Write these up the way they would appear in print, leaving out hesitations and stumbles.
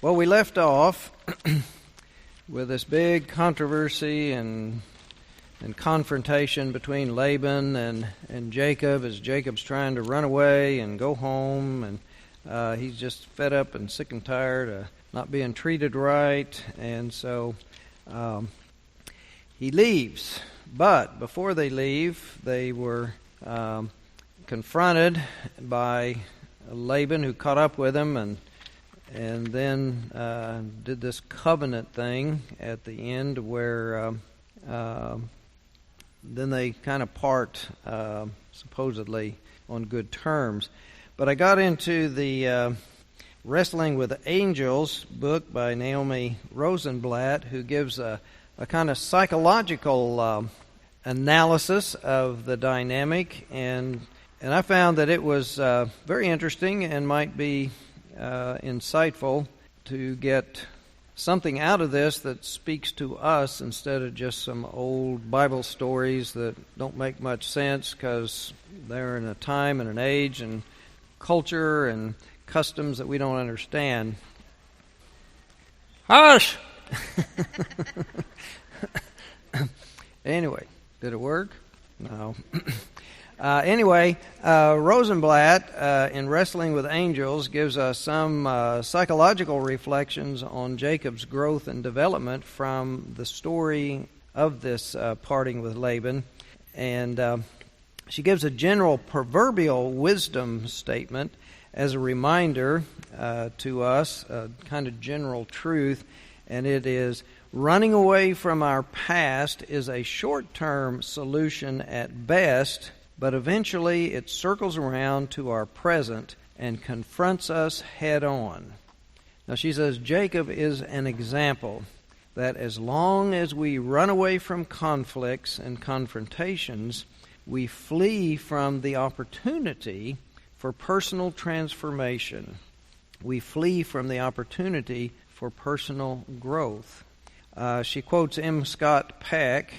Well, we left off with this big controversy and confrontation between Laban and Jacob as Jacob's trying to run away and go home, and he's just fed up and sick and tired of not being treated right, and so he leaves. But before they leave, they were confronted by Laban, who caught up with him and then did this covenant thing at the end where then they kind of part supposedly on good terms. But I got into the Wrestling with Angels book by Naomi Rosenblatt, who gives a kind of psychological analysis of the dynamic, and I found that it was very interesting and might be insightful to get something out of this that speaks to us instead of just some old Bible stories that don't make much sense because they're in a time and an age and culture and customs that we don't understand. Hush! Anyway, did it work? No. Anyway, Rosenblatt, in Wrestling with Angels, gives us some psychological reflections on Jacob's growth and development from the story of this parting with Laban. And she gives a general proverbial wisdom statement as a reminder to us, a kind of general truth, and it is, running away from our past is a short-term solution at best, but eventually it circles around to our present and confronts us head-on. Now she says Jacob is an example that as long as we run away from conflicts and confrontations, we flee from the opportunity for personal transformation. We flee from the opportunity for personal growth. She quotes M. Scott Peck.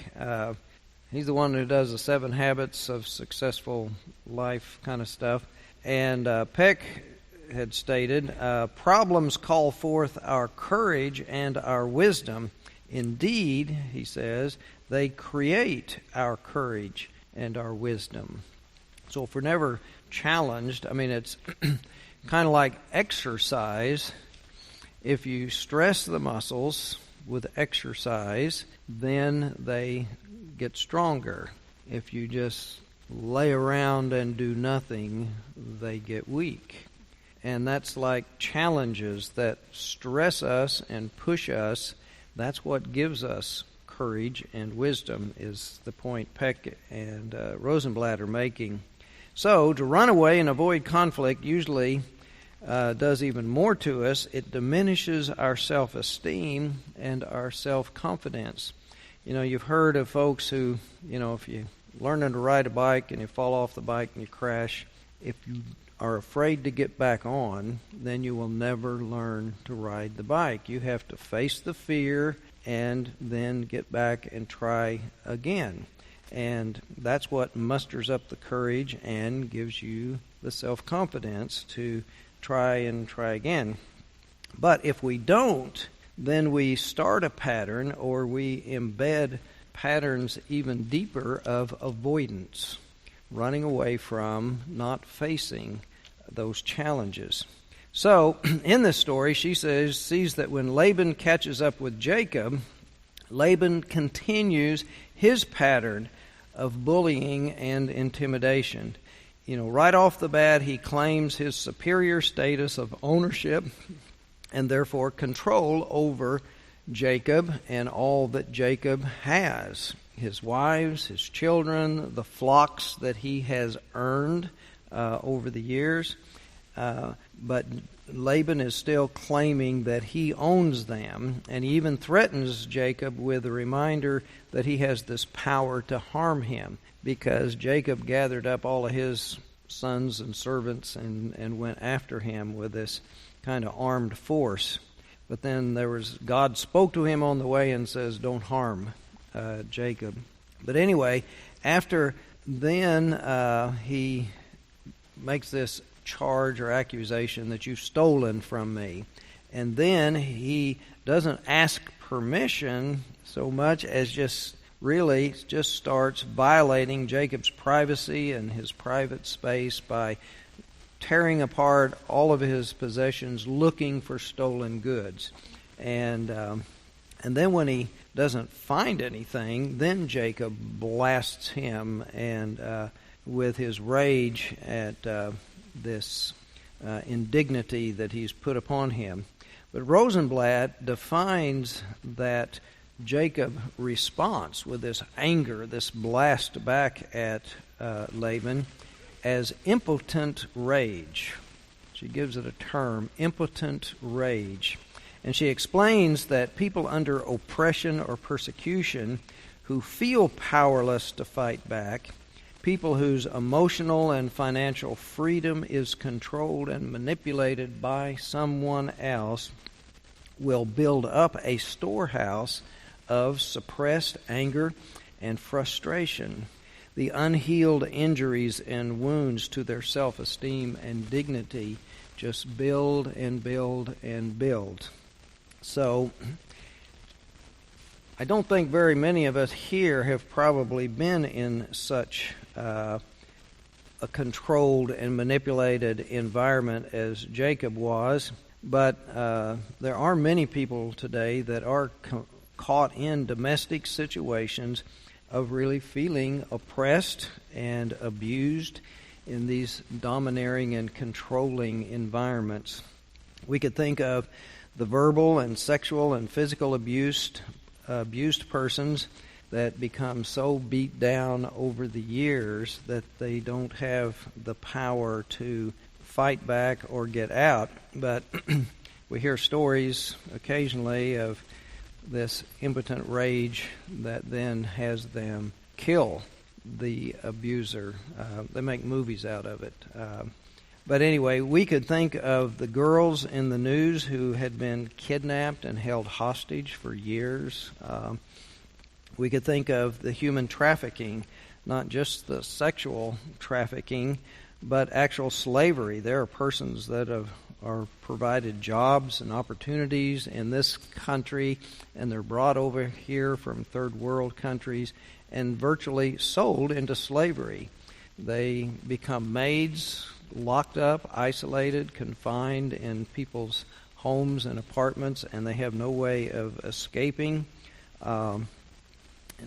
He's the one who does the 7 Habits of Successful Life kind of stuff. And Peck had stated, problems call forth our courage and our wisdom. Indeed, he says, they create our courage and our wisdom. So if we're never challenged, I mean, it's kind of like exercise. If you stress the muscles with exercise, then they get stronger. If you just lay around and do nothing, they get weak. And that's like challenges that stress us and push us. That's what gives us courage and wisdom, is the point Peck and Rosenblatt are making. So, to run away and avoid conflict usually does even more to us. It diminishes our self-esteem and our self-confidence. You know, you've heard of folks who, you know, if you're learning to ride a bike and you fall off the bike and you crash, if you are afraid to get back on, then you will never learn to ride the bike. You have to face the fear and then get back and try again. And that's what musters up the courage and gives you the self-confidence to try and try again. But if we don't, then we start a pattern, or we embed patterns even deeper of avoidance, running away from, not facing those challenges. So, in this story, she sees that when Laban catches up with Jacob, Laban continues his pattern of bullying and intimidation. You know, right off the bat, he claims his superior status of ownership and therefore control over Jacob and all that Jacob has. His wives, his children, the flocks that he has earned over the years. But Laban is still claiming that he owns them, and he even threatens Jacob with a reminder that he has this power to harm him, because Jacob gathered up all of his sons and servants and went after him with this kind of armed force. But then God spoke to him on the way and says, don't harm Jacob. But anyway, after then he makes this charge or accusation that you've stolen from me. And then he doesn't ask permission so much as just starts violating Jacob's privacy and his private space by tearing apart all of his possessions, looking for stolen goods. And then when he doesn't find anything, then Jacob blasts him and with his rage at this indignity that he's put upon him. But Rosenblatt defines that Jacob response with this anger, this blast back at Laban, as impotent rage. She gives it a term, impotent rage. And she explains that people under oppression or persecution who feel powerless to fight back, people whose emotional and financial freedom is controlled and manipulated by someone else, will build up a storehouse of suppressed anger and frustration. The unhealed injuries and wounds to their self-esteem and dignity just build and build and build. So, I don't think very many of us here have probably been in such a controlled and manipulated environment as Jacob was, but there are many people today that are caught in domestic situations of really feeling oppressed and abused in these domineering and controlling environments. We could think of the verbal and sexual and physical abused persons that become so beat down over the years that they don't have the power to fight back or get out. But we hear stories occasionally of this impotent rage that then has them kill the abuser. They make movies out of it. But anyway, we could think of the girls in the news who had been kidnapped and held hostage for years. We could think of the human trafficking, not just the sexual trafficking, but actual slavery. There are persons that are provided jobs and opportunities in this country, and they're brought over here from third world countries and virtually sold into slavery. They become maids, locked up, isolated, confined in people's homes and apartments, and they have no way of escaping.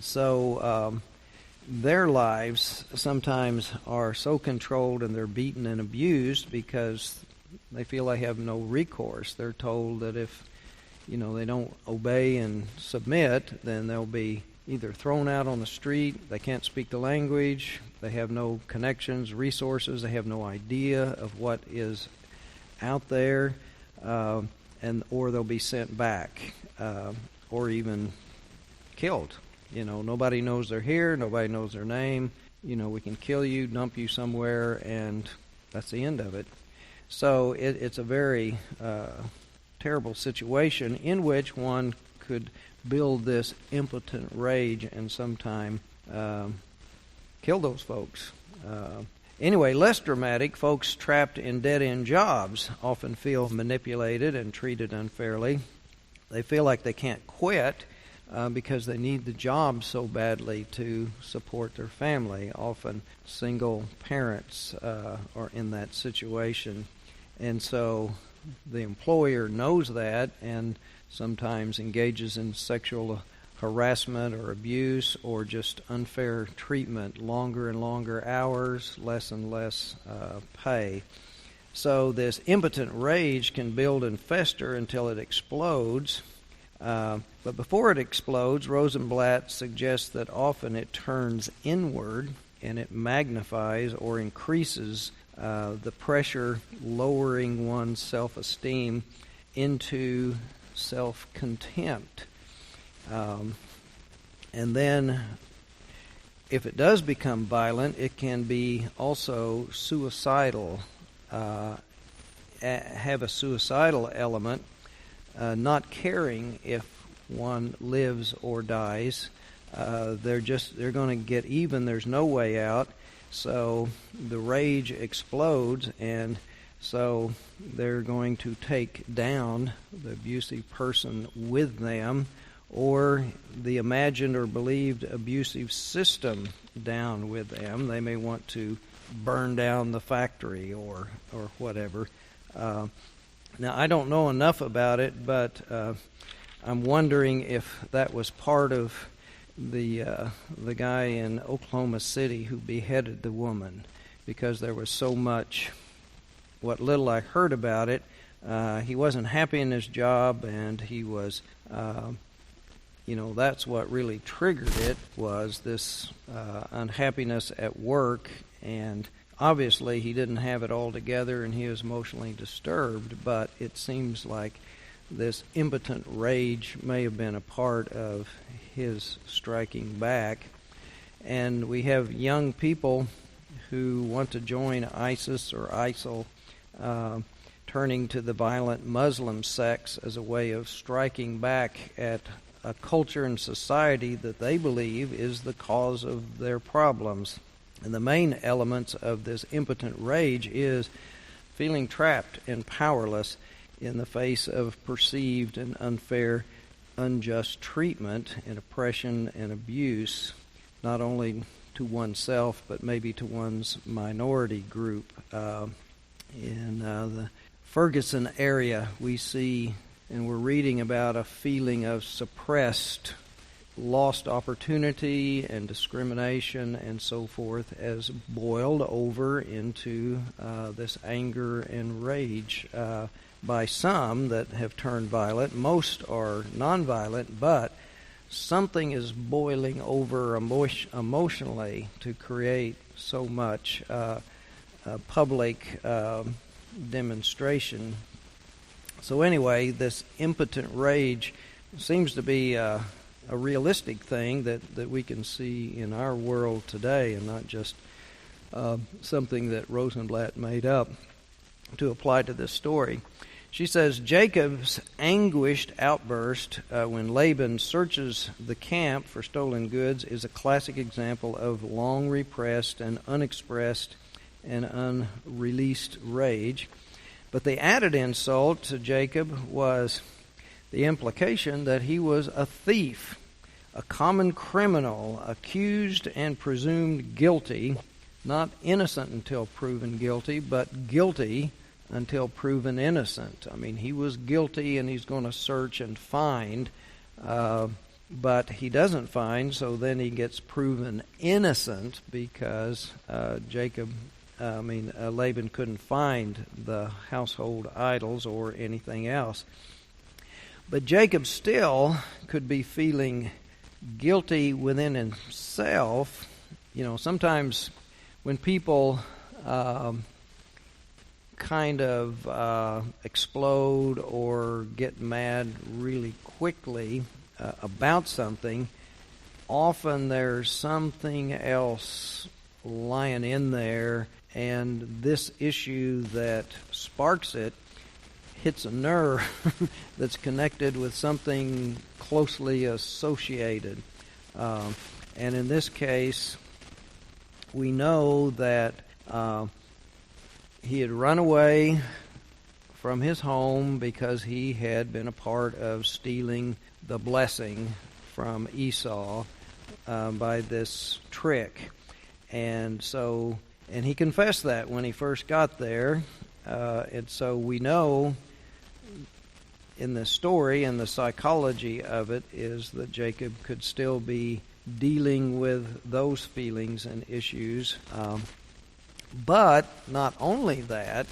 So their lives sometimes are so controlled and they're beaten and abused because they feel they have no recourse. They're told that if they don't obey and submit, then they'll be either thrown out on the street, they can't speak the language, they have no connections, resources, they have no idea of what is out there, or they'll be sent back, or even killed. Nobody knows they're here, nobody knows their name. We can kill you, dump you somewhere, and that's the end of it. So it's a very terrible situation in which one could build this impotent rage and sometime kill those folks. Anyway, less dramatic, folks trapped in dead-end jobs often feel manipulated and treated unfairly. They feel like they can't quit because they need the job so badly to support their family. Often single parents are in that situation. And so the employer knows that and sometimes engages in sexual harassment or abuse or just unfair treatment, longer and longer hours, less and less pay. So this impotent rage can build and fester until it explodes. But before it explodes, Rosenblatt suggests that often it turns inward and it magnifies or increases the pressure, lowering one's self-esteem into self-contempt. And then if it does become violent, it can be also suicidal, have a suicidal element, not caring if one lives or dies. They're going to get even. There's no way out. So the rage explodes, and So they're going to take down the abusive person with them, or the imagined or believed abusive system down with them. They may want to burn down the factory or whatever. Now, I don't know enough about it, but I'm wondering if that was part of the guy in Oklahoma City who beheaded the woman, because there was so much. What little I heard about it, he wasn't happy in his job, and he was, that's what really triggered it, was this unhappiness at work, and obviously he didn't have it all together, and he was emotionally disturbed, but it seems like this impotent rage may have been a part of his striking back. And we have young people who want to join ISIS or ISIL, turning to the violent Muslim sects as a way of striking back at a culture and society that they believe is the cause of their problems. And the main elements of this impotent rage is feeling trapped and powerless in the face of perceived and unfair, unjust treatment and oppression and abuse, not only to oneself, but maybe to one's minority group. In the Ferguson area, we see, and we're reading about a feeling of suppressed, lost opportunity and discrimination and so forth as boiled over into this anger and rage by some that have turned violent. Most are nonviolent, but something is boiling over emotionally to create so much public demonstration. So anyway, this impotent rage seems to be a realistic thing that we can see in our world today, and not just something that Rosenblatt made up to apply to this story. She says, Jacob's anguished outburst when Laban searches the camp for stolen goods is a classic example of long repressed and unexpressed and unreleased rage. But the added insult to Jacob was the implication that he was a thief, a common criminal, accused and presumed guilty, not innocent until proven guilty, but guilty until proven innocent. I mean, he was guilty, and he's going to search and find, but he doesn't find, so then he gets proven innocent because Laban couldn't find the household idols or anything else. But Jacob still could be feeling guilty within himself. You know, sometimes when people explode or get mad really quickly about something, often there's something else lying in there, and this issue that sparks it hits a nerve that's connected with something closely associated. And in this case, we know that he had run away from his home because he had been a part of stealing the blessing from Esau by this trick. And he confessed that when he first got there. And so we know in this story, and the psychology of it is that Jacob could still be dealing with those feelings and issues. But not only that,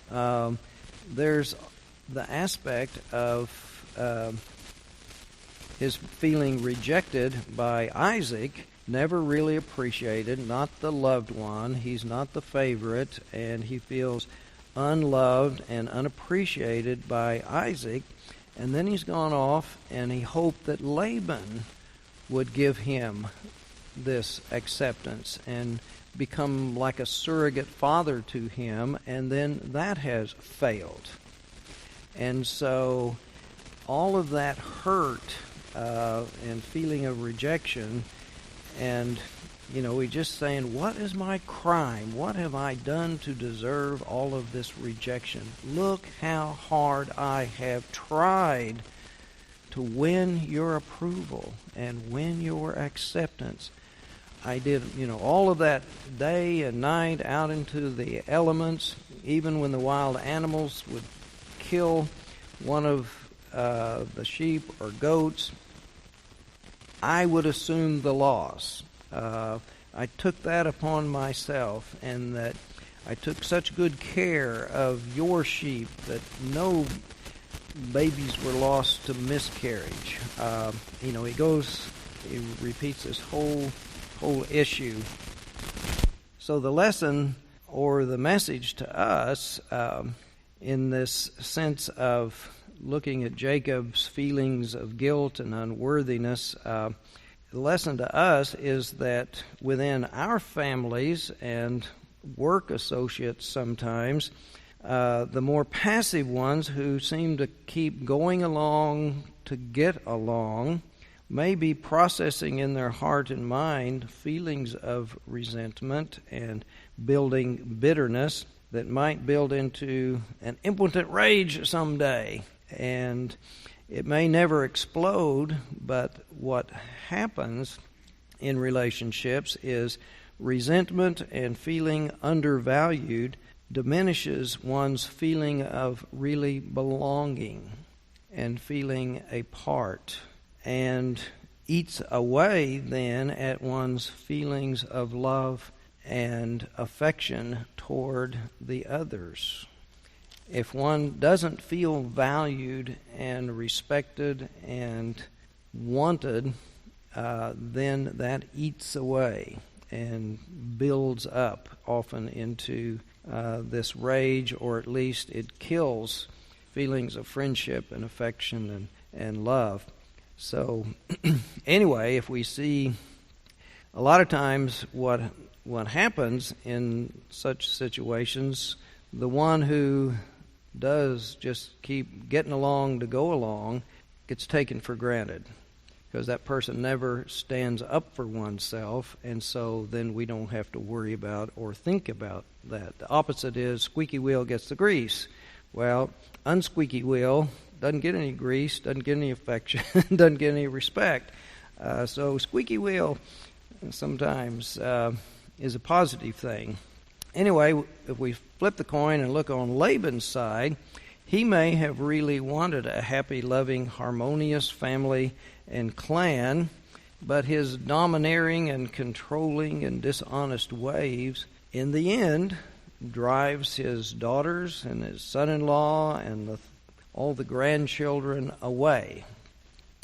there's the aspect of his feeling rejected by Isaac, never really appreciated, not the loved one. He's not the favorite, and he feels unloved and unappreciated by Isaac. And then he's gone off, and he hoped that Laban would give him this acceptance and become like a surrogate father to him, and then that has failed. And so all of that hurt and feeling of rejection and He's just saying, what is my crime? What have I done to deserve all of this rejection? Look how hard I have tried to win your approval and win your acceptance. I did, all of that day and night out into the elements, even when the wild animals would kill one of the sheep or goats, I would assume the loss. I took that upon myself, and that I took such good care of your sheep that no babies were lost to miscarriage. He repeats this whole issue. So the lesson or the message to us in this sense of looking at Jacob's feelings of guilt and unworthiness, the lesson to us is that within our families and work associates sometimes, the more passive ones who seem to keep going along to get along may be processing in their heart and mind feelings of resentment and building bitterness that might build into an impotent rage someday. And it may never explode, but what happens in relationships is resentment and feeling undervalued diminishes one's feeling of really belonging and feeling a part, and eats away then at one's feelings of love and affection toward the others. If one doesn't feel valued and respected and wanted, then that eats away and builds up often into this rage, or at least it kills feelings of friendship and affection and love. So anyway, if we see a lot of times what happens in such situations, the one who does just keep getting along to go along gets taken for granted, because that person never stands up for oneself, and so then we don't have to worry about or think about that. The opposite is squeaky wheel gets the grease. Well, unsqueaky wheel doesn't get any grease, doesn't get any affection, doesn't get any respect. So squeaky wheel sometimes is a positive thing. Anyway, if we flip the coin and look on Laban's side, he may have really wanted a happy, loving, harmonious family and clan, but his domineering and controlling and dishonest ways, in the end, drives his daughters and his son-in-law and all the grandchildren away,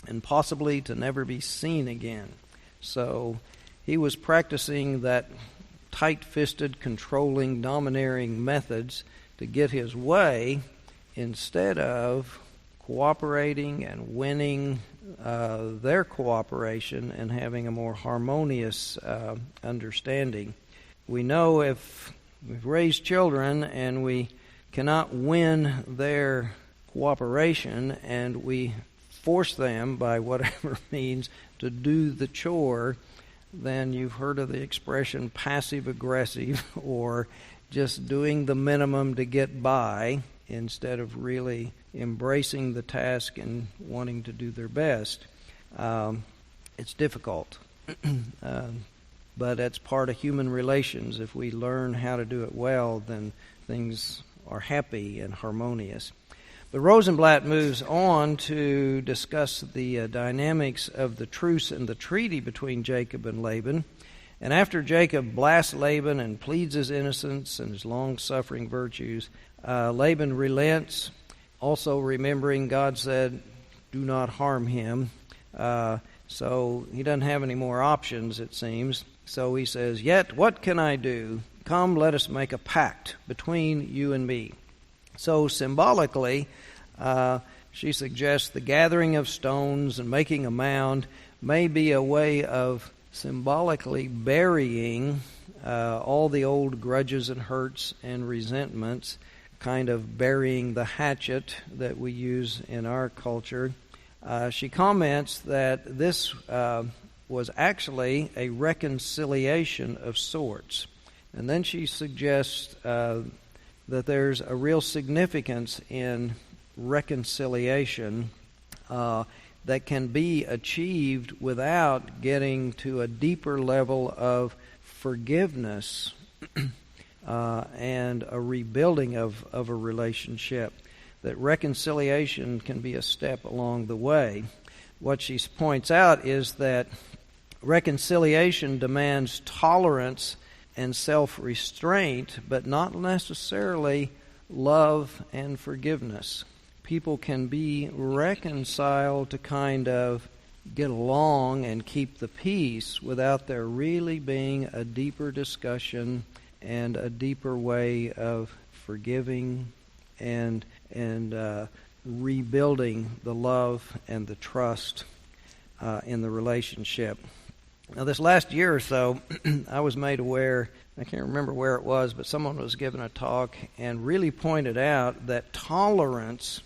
and possibly to never be seen again. So he was practicing that tight-fisted, controlling, domineering methods to get his way instead of cooperating and winning their cooperation and having a more harmonious understanding. We know if we've raised children and we cannot win their cooperation and we force them by whatever means to do the chore, then you've heard of the expression passive-aggressive, or just doing the minimum to get by instead of really embracing the task and wanting to do their best. It's difficult, but that's part of human relations. If we learn how to do it well, then things are happy and harmonious. But Rosenblatt moves on to discuss the dynamics of the truce and the treaty between Jacob and Laban. And after Jacob blasts Laban and pleads his innocence and his long-suffering virtues, Laban relents, also remembering God said, do not harm him. So he doesn't have any more options, it seems. So he says, yet what can I do? Come, let us make a pact between you and me. So symbolically, she suggests the gathering of stones and making a mound may be a way of symbolically burying all the old grudges and hurts and resentments, kind of burying the hatchet that we use in our culture. She comments that this was actually a reconciliation of sorts. And then she suggests that there's a real significance in reconciliation that can be achieved without getting to a deeper level of forgiveness and a rebuilding of a relationship. That reconciliation can be a step along the way. What she points out is that reconciliation demands tolerance and self-restraint, but not necessarily love and forgiveness. People can be reconciled to kind of get along and keep the peace without there really being a deeper discussion and a deeper way of forgiving and rebuilding the love and the trust in the relationship. Now, this last year or so, I was made aware, I can't remember where it was, but someone was giving a talk and really pointed out that tolerance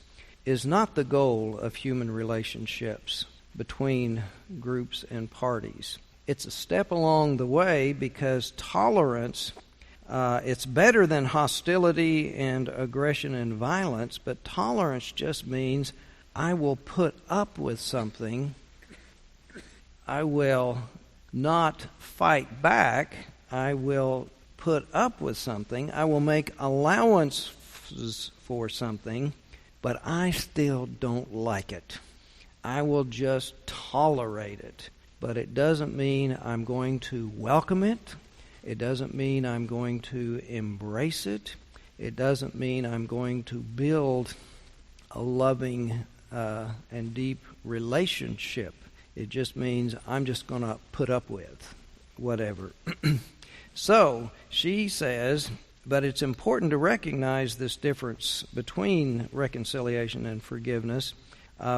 is not the goal of human relationships between groups and parties. It's a step along the way because tolerance, it's better than hostility and aggression and violence, but tolerance just means I will put up with something. I will not fight back. I will put up with something. I will make allowances for something, but I still don't like it. I will just tolerate it. But it doesn't mean I'm going to welcome it. It doesn't mean I'm going to embrace it. It doesn't mean I'm going to build a loving and deep relationship. It just means I'm just going to put up with whatever. So, she says, but it's important to recognize this difference between reconciliation and forgiveness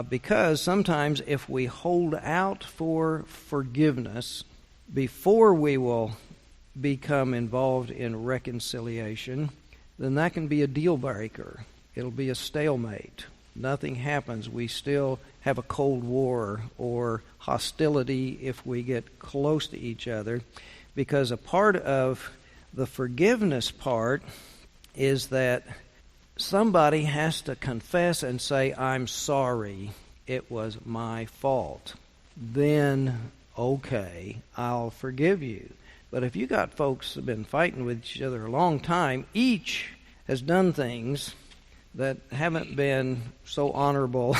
because sometimes if we hold out for forgiveness before we will become involved in reconciliation, then that can be a deal breaker. It'll be a stalemate. Nothing happens. We still have a Cold War or hostility if we get close to each other, because a part of the forgiveness part is that somebody has to confess and say, I'm sorry, it was my fault. Then, okay, I'll forgive you. But if you got folks who have been fighting with each other a long time, each has done things that haven't been so honorable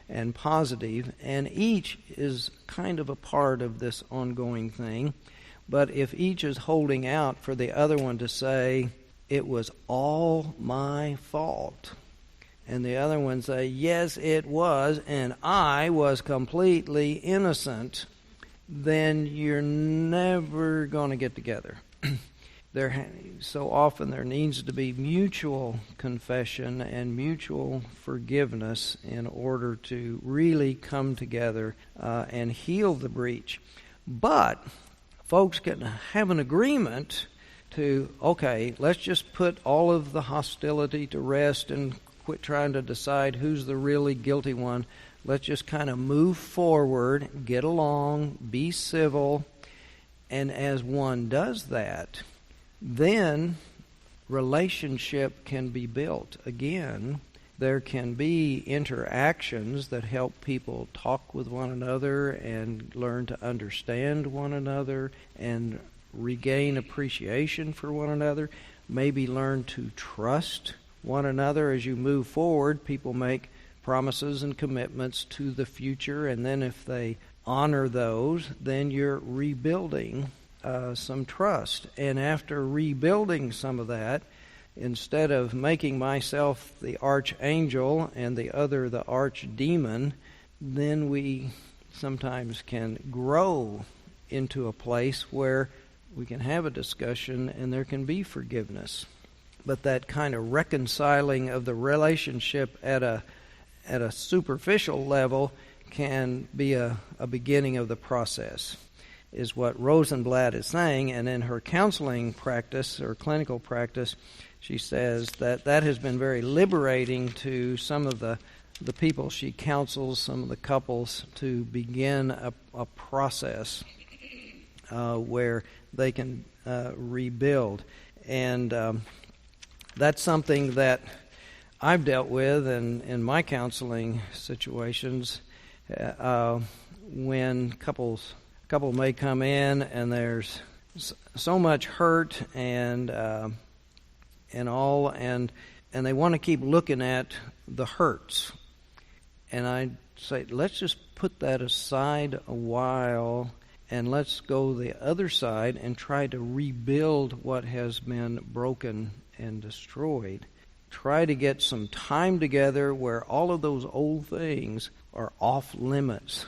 and positive, and each is kind of a part of this ongoing thing. But if each is holding out for the other one to say, it was all my fault, and the other one say, yes, it was, and I was completely innocent, then you're never going to get together. So often there needs to be mutual confession and mutual forgiveness in order to really come together and heal the breach. But folks can have an agreement to, okay, let's just put all of the hostility to rest and quit trying to decide who's the really guilty one. Let's just kind of move forward, get along, be civil, and as one does that, then relationship can be built again. There can be interactions that help people talk with one another and learn to understand one another and regain appreciation for one another. Maybe learn to trust one another as you move forward. People make promises and commitments to the future, and then if they honor those, then you're rebuilding some trust. And after rebuilding some of that, instead of making myself the archangel and the other the archdemon, then we sometimes can grow into a place where we can have a discussion and there can be forgiveness. But that kind of reconciling of the relationship at a superficial level can be a beginning of the process, is what Rosenblatt is saying. And in her counseling practice or clinical practice, she says that has been very liberating to some of the the people she counsels, some of the couples, to begin a process where they can rebuild. And that's something that I've dealt with in my counseling situations when couple may come in and there's so much hurt and all, and they want to keep looking at the hurts. And I say, let's just put that aside a while and let's go the other side and try to rebuild what has been broken and destroyed. Try to get some time together where all of those old things are off limits.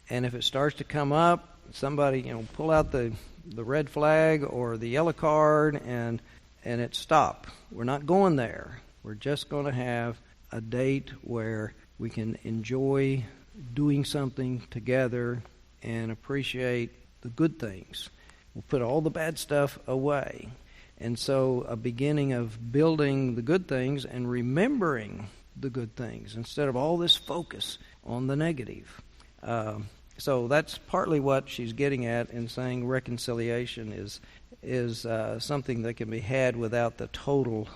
And if it starts to come up, somebody, pull out the red flag or the yellow card and it stop. We're not going there. We're just going to have a date where we can enjoy doing something together and appreciate the good things. We'll put all the bad stuff away. And so a beginning of building the good things and remembering the good things instead of all this focus on the negative. So that's partly what she's getting at in saying reconciliation is something that can be had without the total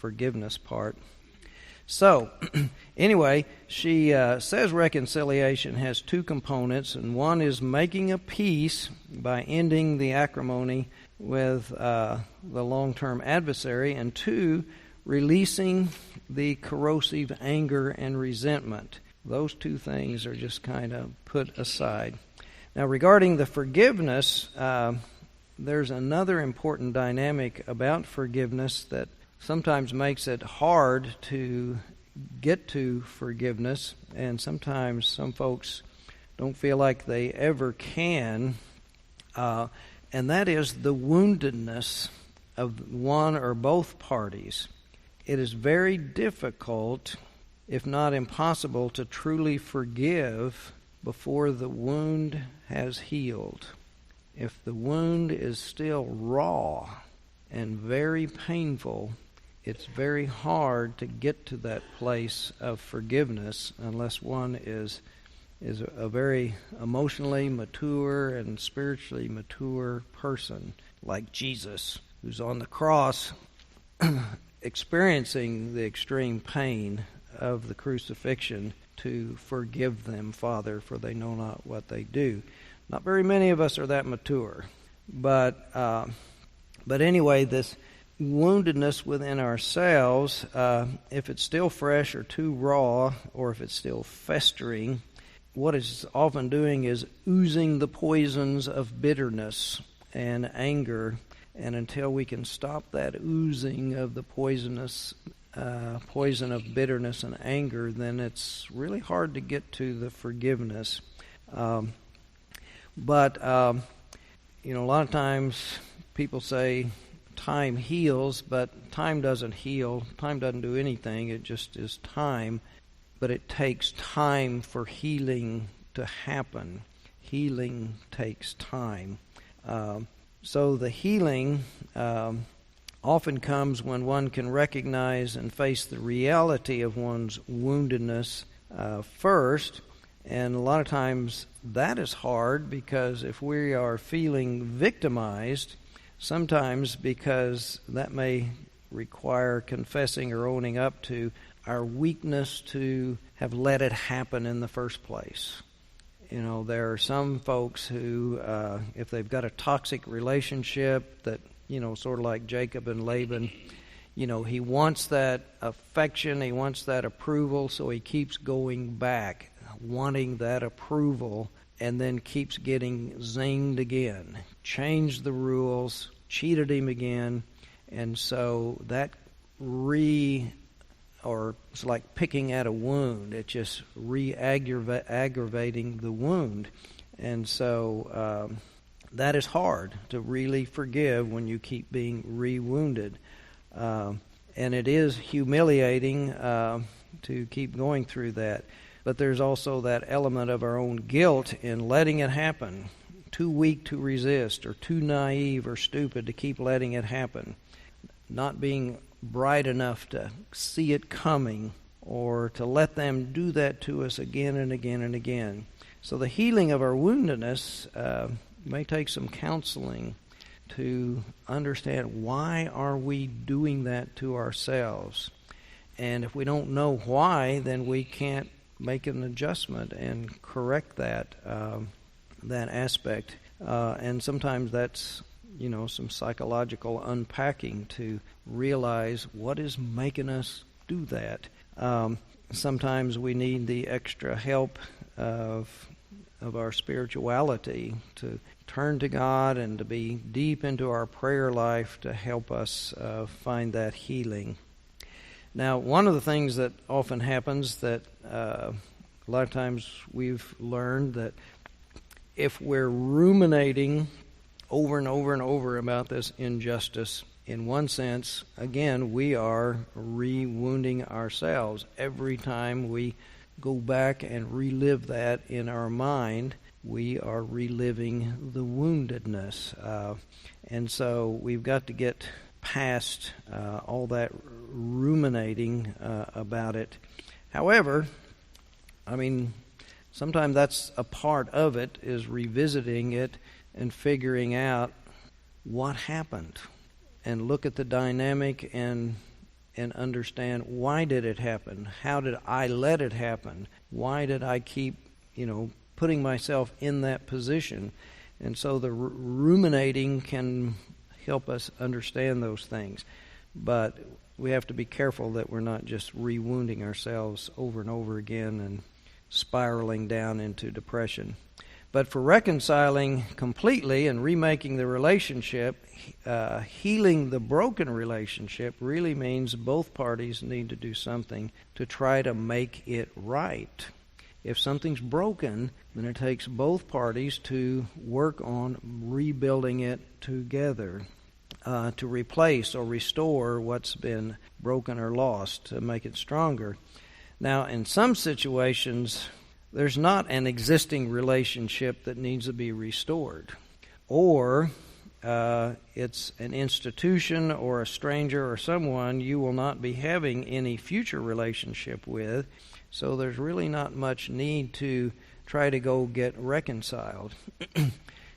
forgiveness part. So, anyway, she says reconciliation has two components, and one is making a peace by ending the acrimony with the long-term adversary, and two, releasing the corrosive anger and resentment. Those two things are just kind of put aside. Now, regarding the forgiveness, there's another important dynamic about forgiveness that sometimes makes it hard to get to forgiveness, and sometimes some folks don't feel like they ever can, and that is the woundedness of one or both parties. It is very difficult, if not impossible, to truly forgive before the wound has healed. If the wound is still raw and very painful, it's very hard to get to that place of forgiveness unless one is a very emotionally mature and spiritually mature person like Jesus, who's on the cross experiencing the extreme pain of the crucifixion to forgive them, Father, for they know not what they do. Not very many of us are that mature. But anyway, this woundedness within ourselves, if it's still fresh or too raw, or if it's still festering, what it's often doing is oozing the poisons of bitterness and anger. And until we can stop that oozing of the poison of bitterness and anger, then it's really hard to get to the forgiveness. But a lot of times people say time heals, but time doesn't heal. Time doesn't do anything. It just is time. But it takes time for healing to happen. Healing takes time. So the healing often comes when one can recognize and face the reality of one's woundedness first. And a lot of times that is hard because if we are feeling victimized, sometimes because that may require confessing or owning up to our weakness to have let it happen in the first place. There are some folks who, if they've got a toxic relationship that, sort of like Jacob and Laban, he wants that affection, he wants that approval, so he keeps going back, wanting that approval, and then keeps getting zinged again. Changed the rules, cheated him again, and so that it's like picking at a wound. It's just aggravating the wound. And so that is hard to really forgive when you keep being re-wounded. And it is humiliating to keep going through that. But there's also that element of our own guilt in letting it happen. Too weak to resist, or too naive or stupid to keep letting it happen. Not being bright enough to see it coming, or to let them do that to us again and again and again. So the healing of our woundedness may take some counseling to understand, why are we doing that to ourselves? And if we don't know why, then we can't make an adjustment and correct that aspect. And sometimes that's, some psychological unpacking to realize what is making us do that. Sometimes we need the extra help of our spirituality to turn to God and to be deep into our prayer life to help us find that healing. Now, one of the things that often happens that a lot of times we've learned that if we're ruminating over and over and over about this injustice, in one sense, again, we are re-wounding ourselves. Every time we go back and relive that in our mind, we are reliving the woundedness. And so we've got to get past all that ruminating about it. However, sometimes that's a part of it, is revisiting it and figuring out what happened, and look at the dynamic and understand, why did it happen? How did I let it happen? Why did I keep, putting myself in that position? And so the ruminating can help us understand those things. But we have to be careful that we're not just re-wounding ourselves over and over again and spiraling down into depression. But for reconciling completely and remaking the relationship, healing the broken relationship really means both parties need to do something to try to make it right. If something's broken, then it takes both parties to work on rebuilding it together, to replace or restore what's been broken or lost, to make it stronger. Now, in some situations, there's not an existing relationship that needs to be restored, or it's an institution or a stranger or someone you will not be having any future relationship with, so there's really not much need to try to go get reconciled.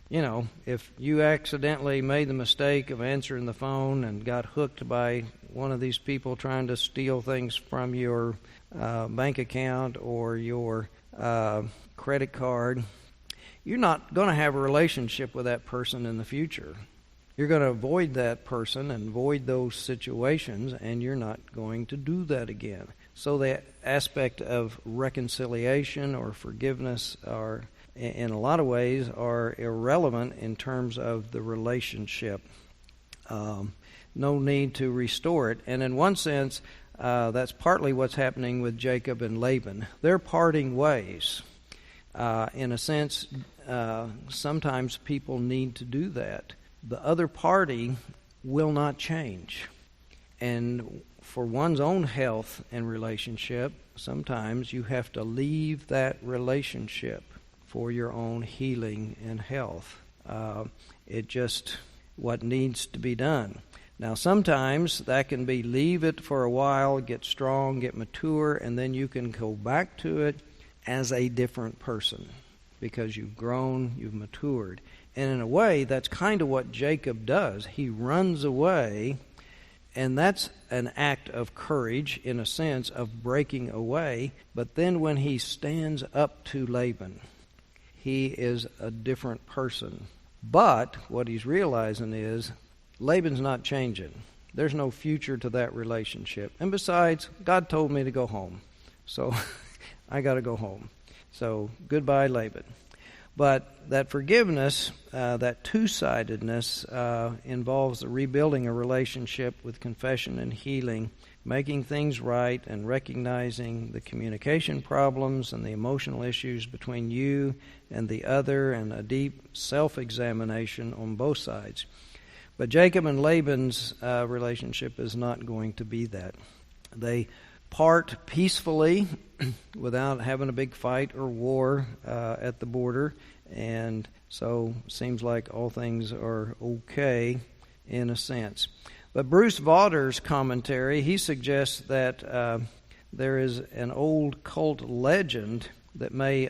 If you accidentally made the mistake of answering the phone and got hooked by one of these people trying to steal things from your bank account or your credit card, you're not going to have a relationship with that person in the future. You're going to avoid that person and avoid those situations, and you're not going to do that again. So the aspect of reconciliation or forgiveness are, in a lot of ways, are irrelevant in terms of the relationship. No need to restore it. And in one sense, that's partly what's happening with Jacob and Laban. They're parting ways. In a sense, sometimes people need to do that. The other party will not change. And for one's own health and relationship, sometimes you have to leave that relationship for your own healing and health. It just what needs to be done. Now, sometimes that can be leave it for a while, get strong, get mature, and then you can go back to it as a different person because you've grown, you've matured. And in a way, that's kind of what Jacob does. He runs away, and that's an act of courage, in a sense, of breaking away. But then when he stands up to Laban, he is a different person. But what he's realizing is Laban's not changing. There's no future to that relationship. And besides, God told me to go home. So I got to go home. So goodbye, Laban. But that forgiveness, that two-sidedness, involves the rebuilding a relationship with confession and healing, making things right and recognizing the communication problems and the emotional issues between you and the other, and a deep self-examination on both sides. But Jacob and Laban's relationship is not going to be that. They part peacefully without having a big fight or war at the border, and so it seems like all things are okay in a sense. But Bruce Vauder's commentary, he suggests that there is an old cult legend that may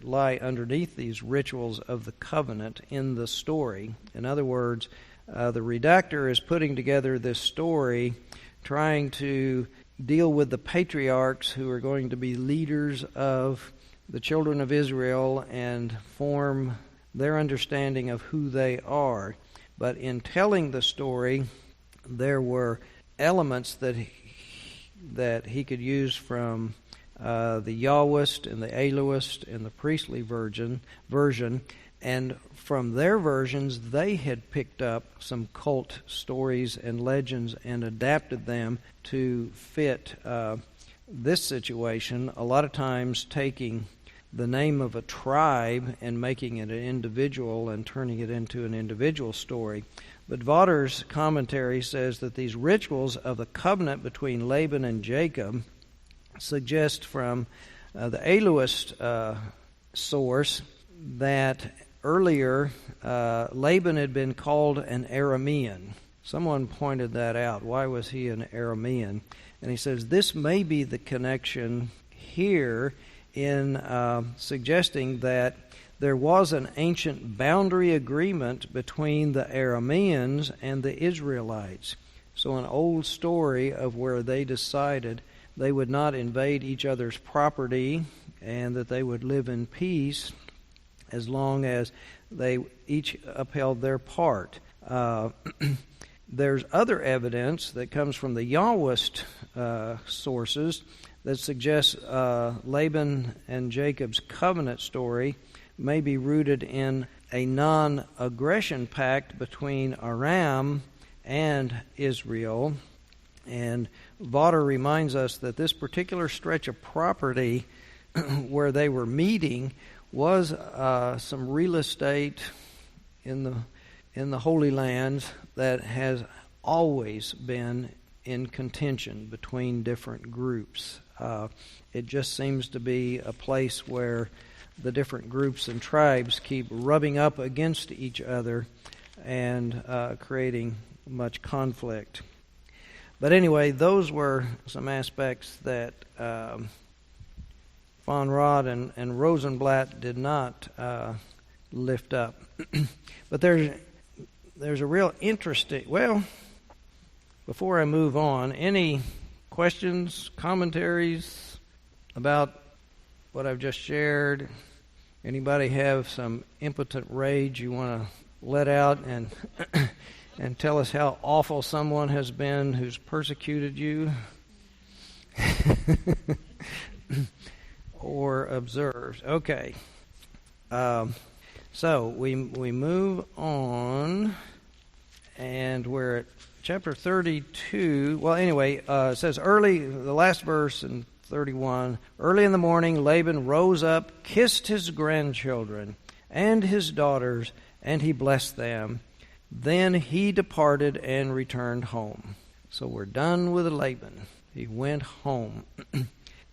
lie underneath these rituals of the covenant in the story. In other words, the redactor is putting together this story trying to deal with the patriarchs who are going to be leaders of the children of Israel and form their understanding of who they are. But in telling the story, there were elements that he could use from the Yahwist and the Elohist and the priestly version, and from their versions they had picked up some cult stories and legends and adapted them to fit this situation, a lot of times taking the name of a tribe and making it an individual and turning it into an individual story. But Vatter's commentary says that these rituals of the covenant between Laban and Jacob suggest from the Elohist source that earlier Laban had been called an Aramean. Someone pointed that out. Why was he an Aramean? And he says this may be the connection here in suggesting that there was an ancient boundary agreement between the Arameans and the Israelites. So an old story of where they decided they would not invade each other's property and that they would live in peace as long as they each upheld their part. There's other evidence that comes from the Yahwist sources that suggests Laban and Jacob's covenant story may be rooted in a non-aggression pact between Aram and Israel. And Vatter reminds us that this particular stretch of property where they were meeting was some real estate in the Holy Lands that has always been in contention between different groups. It just seems to be a place where the different groups and tribes keep rubbing up against each other and creating much conflict. But anyway, those were some aspects that Von Rad and Rosenblatt did not lift up. But there's a real interesting... Well, before I move on, any questions, commentaries about what I've just shared? Anybody have some impotent rage you want to let out and and tell us how awful someone has been who's persecuted you or observed? Okay. So we move on, and we're at chapter 32. Well, anyway, it says the last verse in 31, early in the morning, Laban rose up, kissed his grandchildren and his daughters, and he blessed them. Then he departed and returned home. So we're done with Laban. He went home.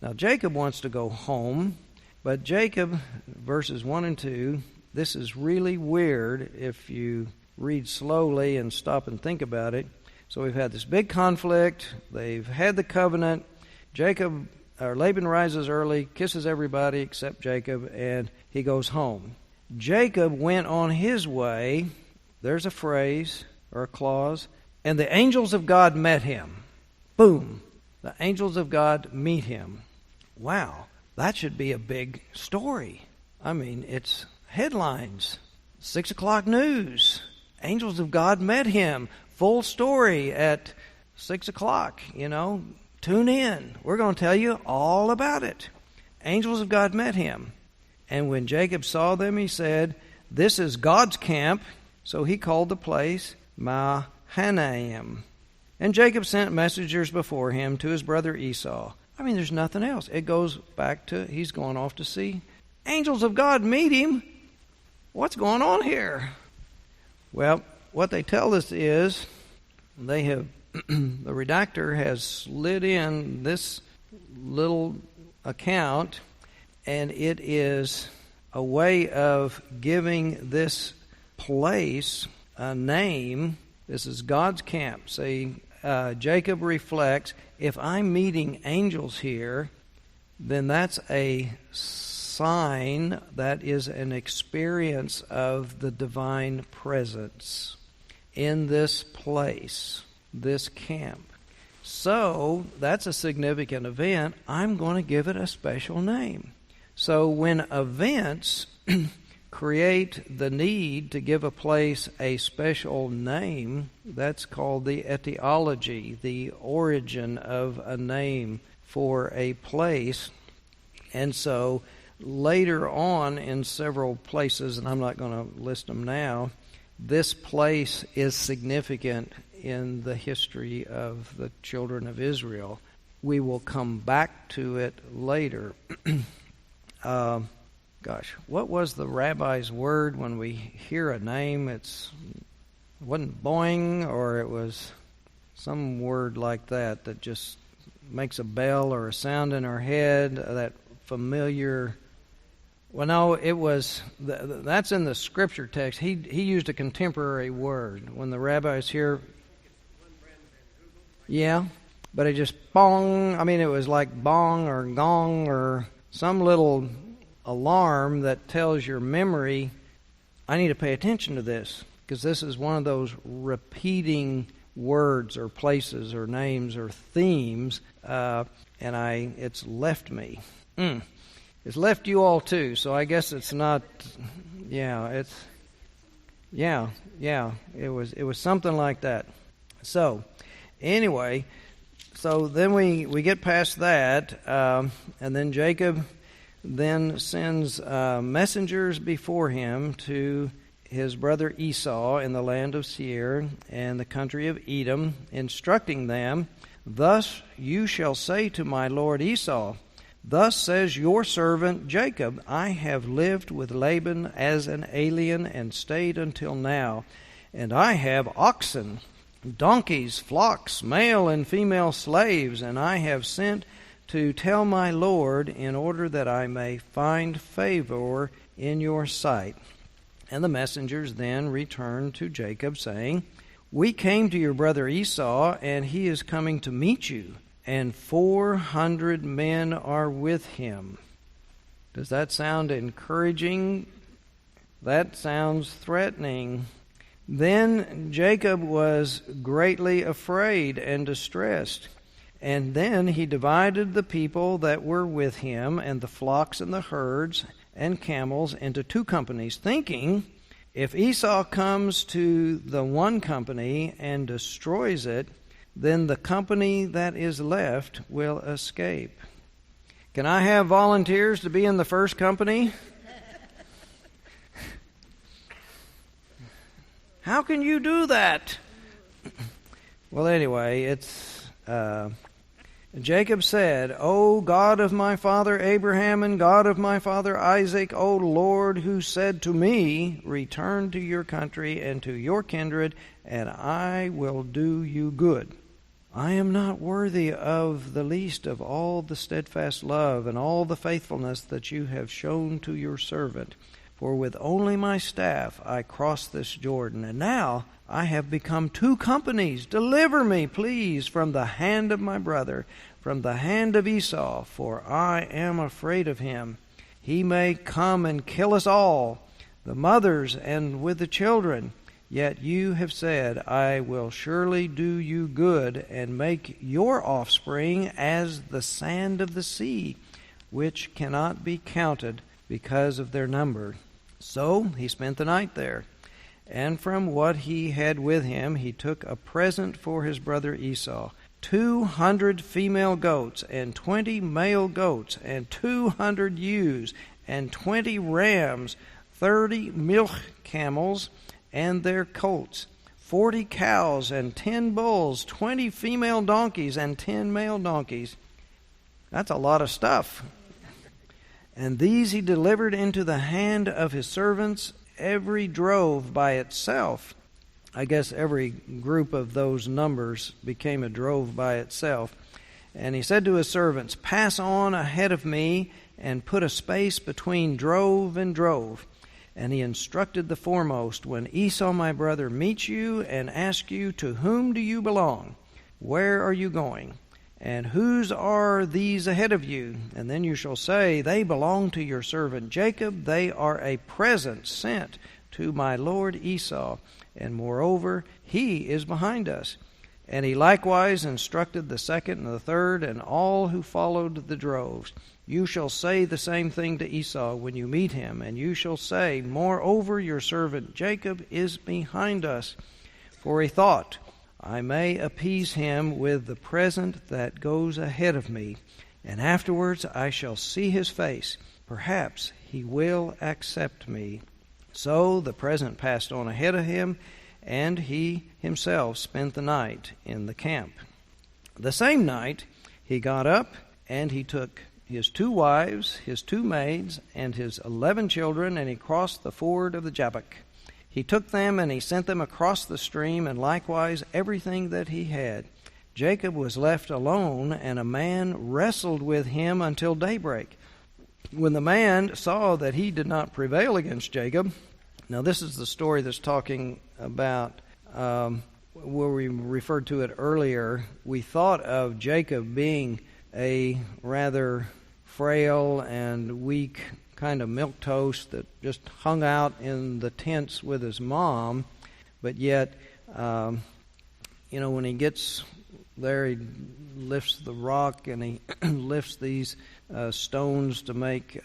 Now Jacob wants to go home, but Jacob, verses 1 and 2, this is really weird if you read slowly and stop and think about it. So we've had this big conflict. They've had the covenant. Laban rises early, kisses everybody except Jacob, and he goes home. Jacob went on his way. There's a phrase or a clause. And the angels of God met him. Boom. The angels of God meet him. Wow. That should be a big story. I mean, it's headlines. 6 o'clock news. Angels of God met him. Full story at 6 o'clock, Tune in. We're going to tell you all about it. Angels of God met him. And when Jacob saw them, he said, "This is God's camp." So he called the place Mahanaim. And Jacob sent messengers before him to his brother Esau. I mean, there's nothing else. It goes back to he's going off to sea. Angels of God meet him. What's going on here? Well, what they tell us is they have the redactor has slid in this little account, and it is a way of giving this place a name. This is God's camp. See, Jacob reflects, if I'm meeting angels here, then that's a sign, that is an experience of the divine presence in this place, this camp. So that's a significant event. I'm going to give it a special name. So when events create the need to give a place a special name, that's called the etiology, the origin of a name for a place. And so later on in several places, and I'm not going to list them now, this place is significant in the history of the children of Israel. We will come back to it later. What was the rabbi's word when we hear a name? It wasn't boing, or it was some word like that just makes a bell or a sound in our head, that familiar. Well, no, it was, that's in the scripture text. He used a contemporary word. When the rabbis here, yeah, but it just bong. I mean, it was like bong or gong or some little alarm that tells your memory, I need to pay attention to this, because this is one of those repeating words or places or names or themes, and it's left me. It's left you all too, so I guess it's not, it was something like that. So, anyway, so then we get past that, and then Jacob then sends messengers before him to his brother Esau in the land of Seir and the country of Edom, instructing them, "Thus you shall say to my lord Esau, Thus says your servant Jacob, I have lived with Laban as an alien and stayed until now, and I have oxen, donkeys, flocks, male and female slaves, and I have sent to tell my Lord in order that I may find favor in your sight." And the messengers then returned to Jacob, saying, "We came to your brother Esau, and he is coming to meet you, and 400 men are with him." Does that sound encouraging? That sounds threatening. Then Jacob was greatly afraid and distressed. And then he divided the people that were with him and the flocks and the herds and camels into two companies, thinking, if Esau comes to the one company and destroys it, then the company that is left will escape. Can I have volunteers to be in the first company? How can you do that? Well, anyway, Jacob said, "O God of my father Abraham and God of my father Isaac, O Lord, who said to me, return to your country and to your kindred, and I will do you good. I am not worthy of the least of all the steadfast love and all the faithfulness that you have shown to your servant. For with only my staff I crossed this Jordan, and now I have become two companies. Deliver me, please, from the hand of my brother, from the hand of Esau, for I am afraid of him. He may come and kill us all, the mothers and with the children. Yet you have said, I will surely do you good and make your offspring as the sand of the sea, which cannot be counted because of their number." So he spent the night there. And from what he had with him, he took a present for his brother Esau, 200 female goats, and 20 male goats, and 200 ewes, and 20 rams, 30 milk camels, and their colts, 40 cows, and 10 bulls, 20 female donkeys, and 10 male donkeys. That's a lot of stuff. And these he delivered into the hand of his servants, every drove by itself. I guess every group of those numbers became a drove by itself. And he said to his servants, "Pass on ahead of me and put a space between drove and drove." And he instructed the foremost, "When Esau my brother meets you and asks you, 'To whom do you belong?' Where are you going? And whose are these ahead of you? And then you shall say, They belong to your servant Jacob. They are a present sent to my lord Esau. And moreover, he is behind us. And he likewise instructed the second and the third, and all who followed the droves. You shall say the same thing to Esau when you meet him, and you shall say, Moreover, your servant Jacob is behind us. For he thought, I may appease him with the present that goes ahead of me, and afterwards I shall see his face. Perhaps he will accept me. So the present passed on ahead of him, and he himself spent the night in the camp. The same night he got up, and he took his 2 wives, his 2 maids, and his 11 children, and he crossed the ford of the Jabbok. He took them, and he sent them across the stream, and likewise everything that he had. Jacob was left alone, and a man wrestled with him until daybreak. When the man saw that he did not prevail against Jacob, now this is the story that's talking about where we referred to it earlier. We thought of Jacob being a rather frail and weak kind of milquetoast that just hung out in the tents with his mom, but yet, when he gets there, he lifts the rock and he lifts these stones to make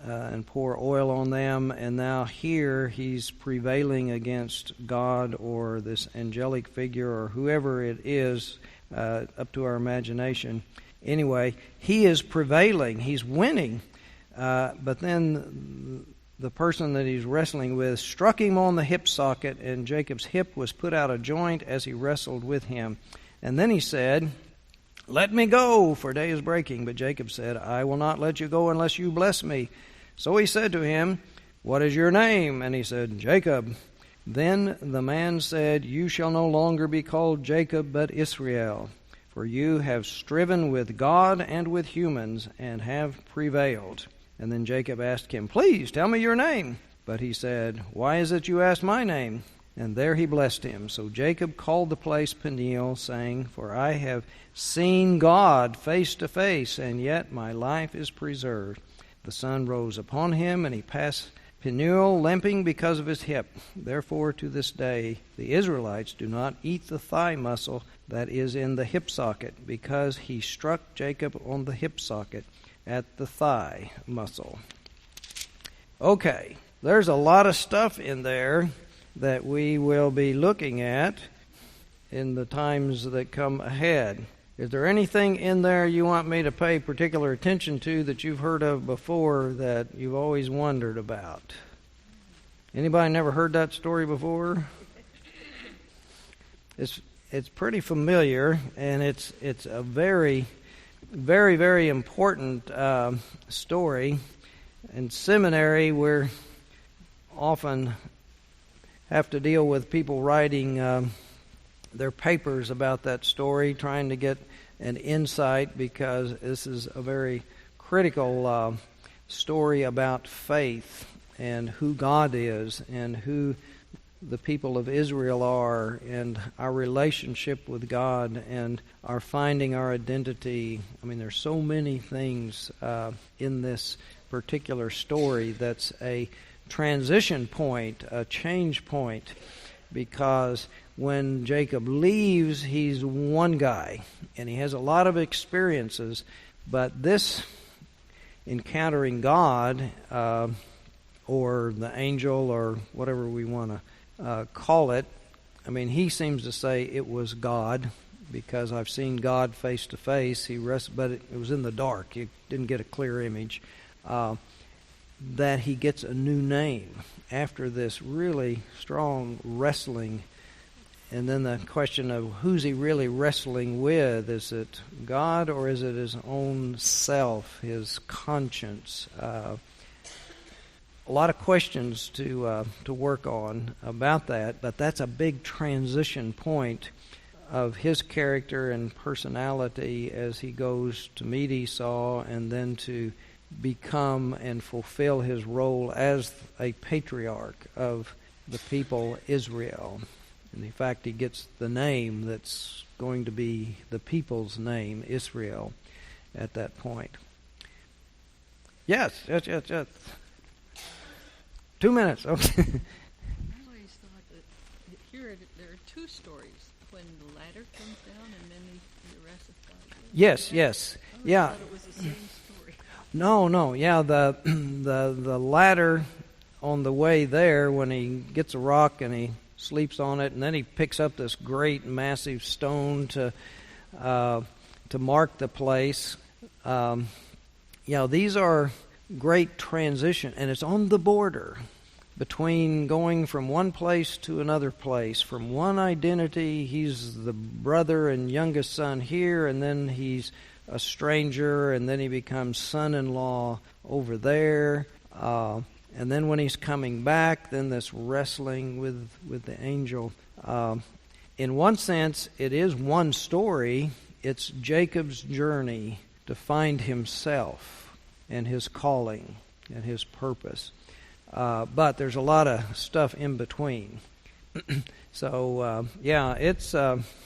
and pour oil on them, and now here he's prevailing against God or this angelic figure or whoever it is, up to our imagination. Anyway, he is prevailing, he's winning, but then the person that he's wrestling with struck him on the hip socket, and Jacob's hip was put out of joint as he wrestled with him. And then he said, Let me go, for day is breaking. But Jacob said, I will not let you go unless you bless me. So he said to him, What is your name? And he said, Jacob. Then the man said, You shall no longer be called Jacob, but Israel, for you have striven with God and with humans, and have prevailed. And then Jacob asked him, Please tell me your name. But he said, Why is it you ask my name? And there he blessed him. So Jacob called the place Peniel, saying, For I have seen God face to face, and yet my life is preserved. The sun rose upon him, and he passed Peniel, limping because of his hip. Therefore, to this day, the Israelites do not eat the thigh muscle that is in the hip socket, because he struck Jacob on the hip socket at the thigh muscle. Okay, there's a lot of stuff in there that we will be looking at in the times that come ahead. Is there anything in there you want me to pay particular attention to that you've heard of before that you've always wondered about? Anybody never heard that story before? It's pretty familiar, and it's a very, very, very important story. In seminary, we're often have to deal with people writing their papers about that story, trying to get an insight, because this is a very critical story about faith and who God is and who the people of Israel are and our relationship with God and our finding our identity. I mean, there's so many things in this particular story that's a transition point, a change point, because when Jacob leaves, he's one guy, and he has a lot of experiences, but this encountering God, or the angel, or whatever we want to call it, I mean, he seems to say it was God, because I've seen God face to face. But it was in the dark. You didn't get a clear image. That he gets a new name after this really strong wrestling. And then the question of who's he really wrestling with? Is it God or is it his own self, his conscience? A lot of questions to work on about that, but that's a big transition point of his character and personality as he goes to meet Esau and then to become and fulfill his role as a patriarch of the people Israel. And in fact, he gets the name that's going to be the people's name, Israel, at that point. Yes. 2 minutes. Okay. I always thought that here there are two stories, when the ladder comes down and then the rest of God. Yes. I thought it was the same story. No. Yeah, the ladder on the way there, when he gets a rock and he sleeps on it, and then he picks up this great massive stone to mark the place. These are great transition, and it's on the border between going from one place to another place. From one identity, he's the brother and youngest son here, and then he's a stranger, and then he becomes son-in-law over there. And then when he's coming back, then this wrestling with the angel. In one sense, it is one story. It's Jacob's journey to find himself and his calling and his purpose. But there's a lot of stuff in between. So, it's